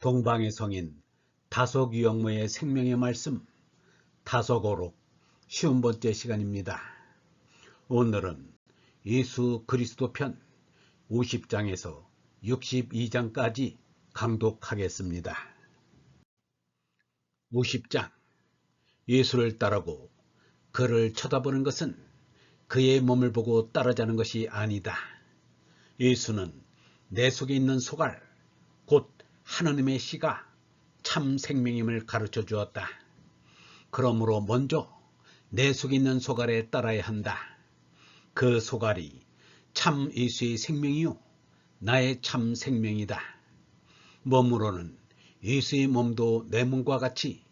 동방의 성인 다속유영모의 생명의 말씀 다속어록 50번째 시간입니다. 오늘은 예수 그리스도 편 50장에서 62장까지 강독하겠습니다. 50장. 예수를 따르고 그를 쳐다보는 것은 그의 몸을 보고 따르자는 것이 아니다. 예수는 내 속에 있는 소갈, 곧 하느님의 씨가 참 생명임을 가르쳐 주었다. 그러므로 먼저 내 속에 있는 소갈에 따라야 한다. 그 소갈이 참 예수의 생명이요 나의 참 생명이다. 몸으로는 예수의 몸도 내 몸과 같이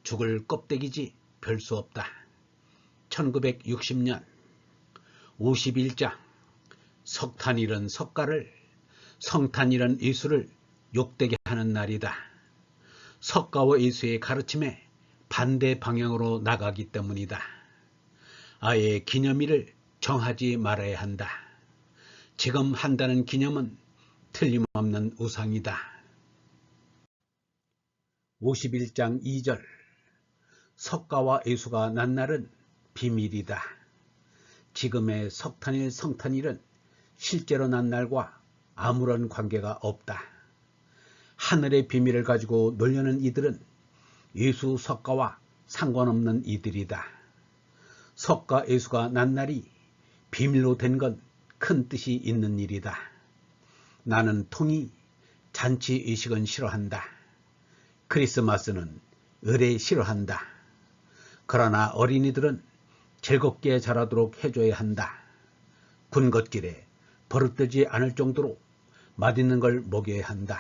죽을 껍데기지 별 수 없다. 1960년 51장. 석탄이란 석가를, 성탄이란 예수를 욕되게 하는 날이다. 석가와 예수의 가르침에 반대 방향으로 나가기 때문이다. 아예 기념일을 정하지 말아야 한다. 지금 한다는 기념은 틀림없는 우상이다. 51장 2절. 석가와 예수가 난 날은 비밀이다. 지금의 석탄일 성탄일은 실제로 난 날과 아무런 관계가 없다. 하늘의 비밀을 가지고 놀려는 이들은 예수 석가와 상관없는 이들이다. 석가 예수가 난 날이 비밀로 된 건 큰 뜻이 있는 일이다. 나는 통이 잔치 의식은 싫어한다. 크리스마스는 의례 싫어한다. 그러나 어린이들은 즐겁게 자라도록 해줘야 한다. 군것질에 버릇되지 않을 정도로 맛있는 걸 먹여야 한다.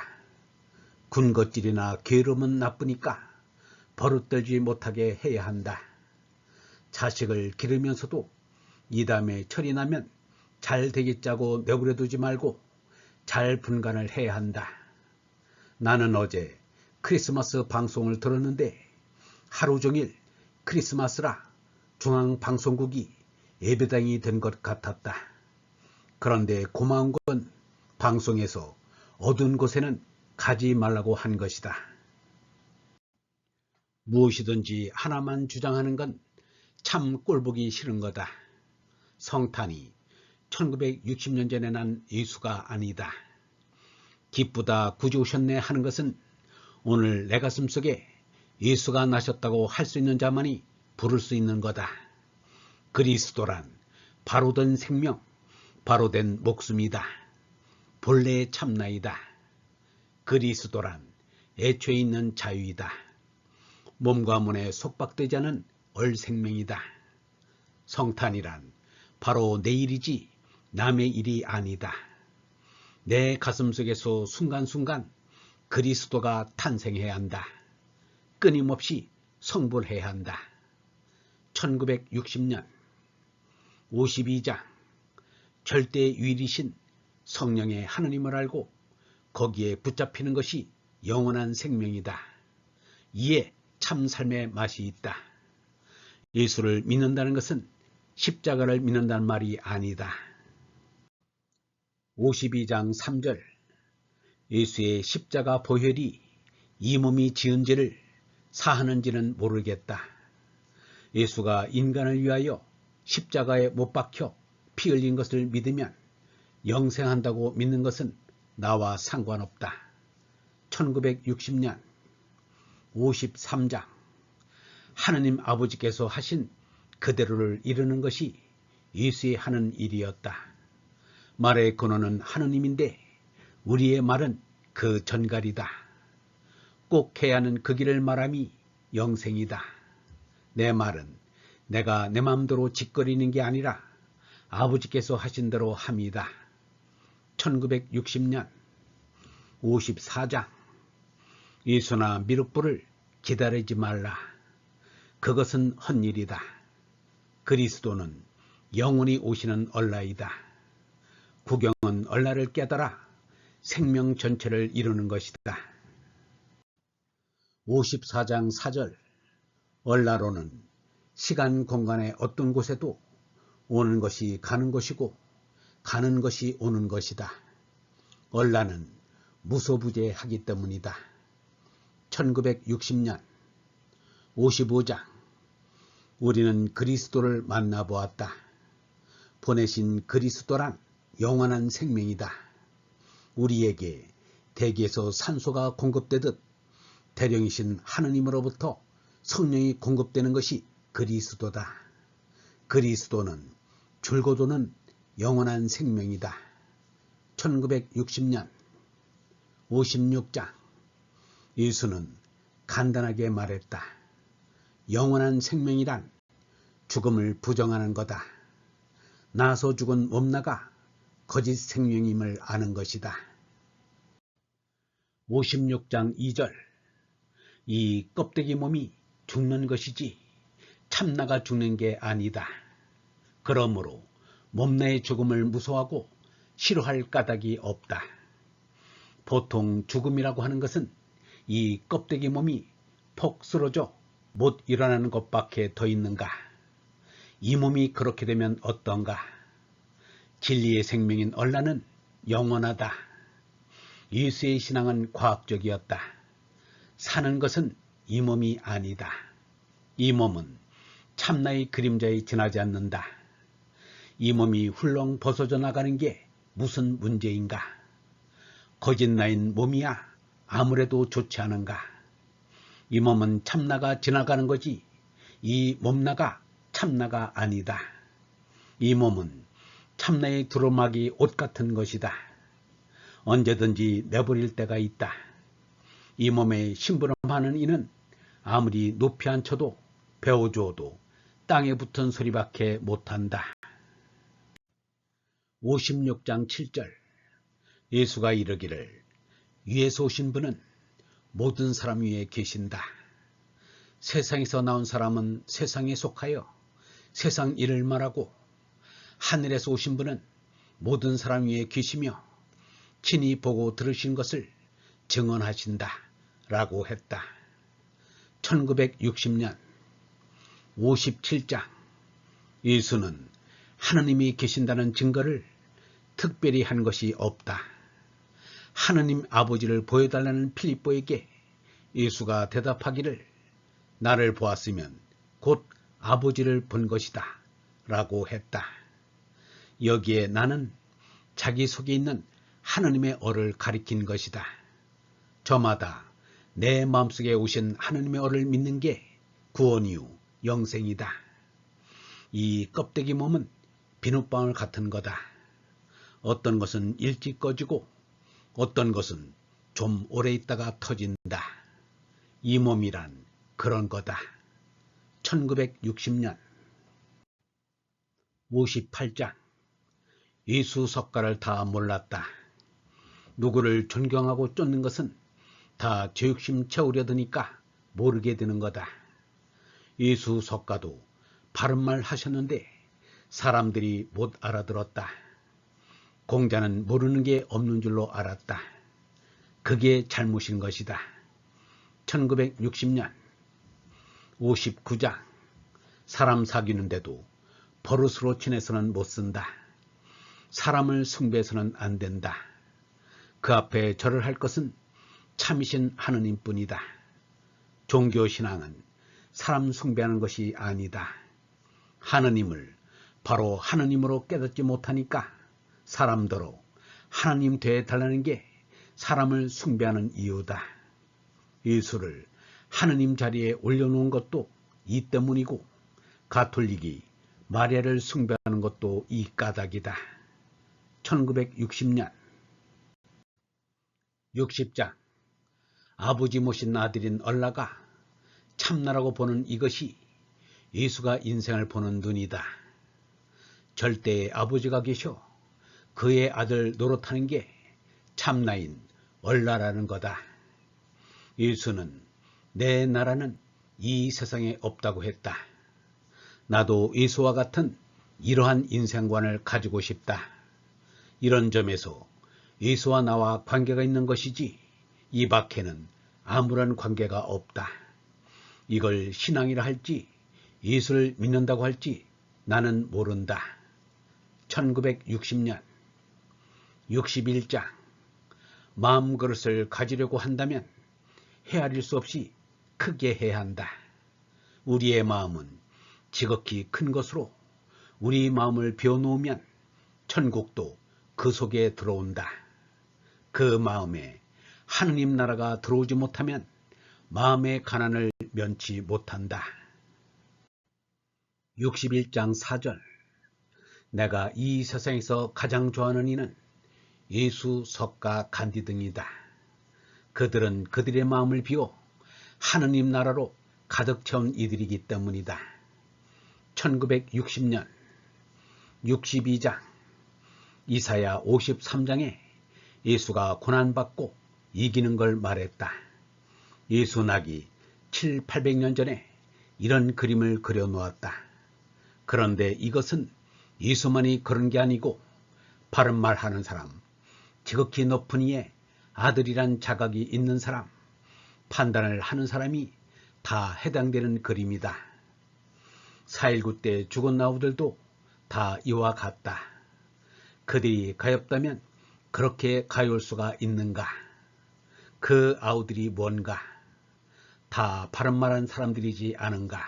군것질이나 게으름은 나쁘니까 버릇들지 못하게 해야 한다. 자식을 기르면서도 이담에 철이 나면 잘 되겠자고 내버려두지 말고 잘 분간을 해야 한다. 나는 어제 크리스마스 방송을 들었는데 하루 종일 크리스마스라 중앙방송국이 예배당이 된 것 같았다. 그런데 고마운 건 방송에서 어두운 곳에는 가지 말라고 한 것이다. 무엇이든지 하나만 주장하는 건 참 꼴보기 싫은 거다. 성탄이 1960년 전에 난 예수가 아니다. 기쁘다 구주 오셨네 하는 것은 오늘 내 가슴 속에 예수가 나셨다고 할 수 있는 자만이 부를 수 있는 거다. 그리스도란 바로된 생명, 바로된 목숨이다. 본래의 참나이다. 그리스도란 애초에 있는 자유이다. 몸과 문에 속박되지 않은 얼생명이다. 성탄이란 바로 내 일이지 남의 일이 아니다. 내 가슴속에서 순간순간 그리스도가 탄생해야 한다. 끊임없이 성불해야 한다. 1960년 52장. 절대 유일이신 성령의 하느님을 알고 거기에 붙잡히는 것이 영원한 생명이다. 이에 참 삶의 맛이 있다. 예수를 믿는다는 것은 십자가를 믿는다는 말이 아니다. 52장 3절. 예수의 십자가 보혈이 이 몸이 지은 죄를 사하는지는 모르겠다. 예수가 인간을 위하여 십자가에 못 박혀 피 흘린 것을 믿으면 영생한다고 믿는 것은 나와 상관없다. 1960년 53장. 하느님 아버지께서 하신 그대로를 이루는 것이 예수의 하는 일이었다. 말의 근원은 하느님인데 우리의 말은 그 전갈이다. 꼭 해야 하는 그 길을 말함이 영생이다. 내 말은 내가 내 마음대로 짓거리는 게 아니라 아버지께서 하신 대로 함이다. 1960년 54장. 예수나 미륵불을 기다리지 말라. 그것은 헛일이다. 그리스도는 영원히 오시는 얼라이다. 구경은 얼라를 깨달아 생명 전체를 이루는 것이다. 54장 4절. 얼라로는 시간 공간의 어떤 곳에도 오는 것이 가는 것이고 가는 것이 오는 것이다. 얼라는 무소부재하기 때문이다. 1960년 55장 우리는 그리스도를 만나보았다. 보내신 그리스도란 영원한 생명이다. 우리에게 대기에서 산소가 공급되듯 대령이신 하느님으로부터 성령이 공급되는 것이 그리스도다. 그리스도는 줄곧 오는 영원한 생명이다. 1960년 56장 예수는 간단하게 말했다. 영원한 생명이란 죽음을 부정하는 거다. 나서 죽은 몸나가 거짓 생명임을 아는 것이다. 56장 2절 이 껍데기 몸이 죽는 것이지 참나가 죽는 게 아니다. 그러므로 몸나의 죽음을 무서워하고 싫어할 까닭이 없다. 보통 죽음이라고 하는 것은 이 껍데기 몸이 폭 쓰러져 못 일어나는 것밖에 더 있는가? 이 몸이 그렇게 되면 어떤가? 진리의 생명인 얼라는 영원하다. 예수의 신앙은 과학적이었다. 사는 것은 이 몸이 아니다. 이 몸은 참나의 그림자에 지나지 않는다. 이 몸이 훌렁 벗어져 나가는 게 무슨 문제인가? 거짓 나인 몸이야 아무래도 좋지 않은가? 이 몸은 참나가 지나가는 거지 이 몸나가 참나가 아니다. 이 몸은 참나의 두루마기 옷 같은 것이다. 언제든지 내버릴 때가 있다. 이 몸에 심부름하는 이는 아무리 높이 앉혀도 베어주어도 땅에 붙은 소리밖에 못한다. 56장 7절 예수가 이르기를 위에서 오신 분은 모든 사람 위에 계신다. 세상에서 나온 사람은 세상에 속하여 세상 일을 말하고 하늘에서 오신 분은 모든 사람 위에 계시며 친히 보고 들으신 것을 증언하신다 라고 했다. 1960년 57장 예수는 하느님이 계신다는 증거를 특별히 한 것이 없다. 하느님 아버지를 보여달라는 필립보에게 예수가 대답하기를 나를 보았으면 곧 아버지를 본 것이다 라고 했다. 여기에 나는 자기 속에 있는 하느님의 어를 가리킨 것이다. 저마다 내 마음속에 오신 하느님의 어를 믿는 게 구원 이후 영생이다. 이 껍데기 몸은 비눗방울 같은 거다. 어떤 것은 일찍 꺼지고 어떤 것은 좀 오래 있다가 터진다. 이 몸이란 그런 거다. 1960년 58장 예수 석가를 다 몰랐다. 누구를 존경하고 쫓는 것은 다 죄욕심 채우려 드니까 모르게 되는 거다. 예수 석가도 바른 말 하셨는데 사람들이 못 알아들었다. 공자는 모르는 게 없는 줄로 알았다. 그게 잘못인 것이다. 1960년 59장 사람 사귀는데도 버릇으로 지내서는 못 쓴다. 사람을 숭배해서는 안 된다. 그 앞에 절을 할 것은 참이신 하느님뿐이다. 종교신앙은 사람 숭배하는 것이 아니다. 하느님을 바로 하느님으로 깨닫지 못하니까 사람더러 하나님 되어 달라는 게 사람을 숭배하는 이유다. 예수를 하느님 자리에 올려놓은 것도 이 때문이고 가톨릭이 마리아를 숭배하는 것도 이 까닭이다. 1960년 60장 아버지 모신 아들인 얼라가 참나라고 보는 이것이 예수가 인생을 보는 눈이다. 절대의 아버지가 계셔 그의 아들 노릇하는 게 참나인 얼라라는 거다. 예수는 내 나라는 이 세상에 없다고 했다. 나도 예수와 같은 이러한 인생관을 가지고 싶다. 이런 점에서 예수와 나와 관계가 있는 것이지 이 밖에는 아무런 관계가 없다. 이걸 신앙이라 할지 예수를 믿는다고 할지 나는 모른다. 1960년 61장 마음그릇을 가지려고 한다면 헤아릴 수 없이 크게 해야 한다. 우리의 마음은 지극히 큰 것으로 우리 마음을 비워놓으면 천국도 그 속에 들어온다. 그 마음에 하느님 나라가 들어오지 못하면 마음의 가난을 면치 못한다. 61장 4절. 내가 이 세상에서 가장 좋아하는 이는 예수, 석가, 간디 등이다. 그들은 그들의 마음을 비워 하느님 나라로 가득 채운 이들이기 때문이다. 1960년 62장 이사야 53장에 예수가 고난받고 이기는 걸 말했다. 예수 나기 700~800년 전에 이런 그림을 그려놓았다. 그런데 이것은 예수만이 그런 게 아니고 바른 말 하는 사람, 지극히 높은 이의 아들이란 자각이 있는 사람, 판단을 하는 사람이 다 해당되는 그림이다. 4.19 때 죽은 아우들도 다 이와 같다. 그들이 가엾다면 그렇게 가엾을 수가 있는가? 그 아우들이 뭔가? 다 바른 말한 사람들이지 않은가?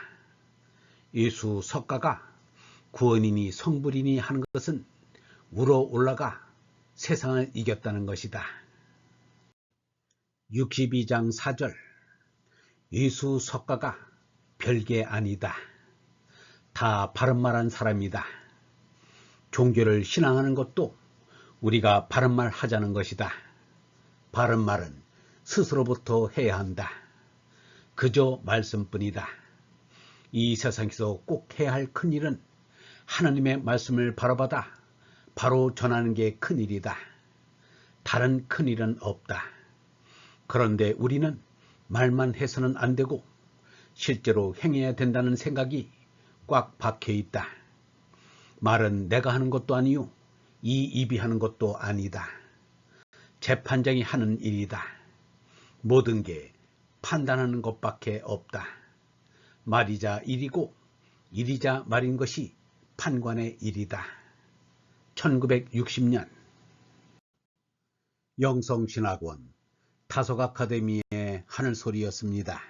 예수 석가가 구원이니 성불이니 하는 것은 우러 올라가 세상을 이겼다는 것이다. 62장 4절. 예수 석가가 별게 아니다. 다 바른 말한 사람이다. 종교를 신앙하는 것도 우리가 바른 말 하자는 것이다. 바른 말은 스스로부터 해야 한다. 그저 말씀뿐이다. 이 세상에서 꼭 해야 할 큰일은 하나님의 말씀을 바로받아 바로 전하는 게 큰일이다. 다른 큰일은 없다. 그런데 우리는 말만 해서는 안 되고 실제로 행해야 된다는 생각이 꽉 박혀 있다. 말은 내가 하는 것도 아니요, 이 입이 하는 것도 아니다. 재판장이 하는 일이다. 모든 게 판단하는 것밖에 없다. 말이자 일이고 일이자 말인 것이 판관의 일이다. 1960년 영성신학원 다속 아카데미의 하늘소리였습니다.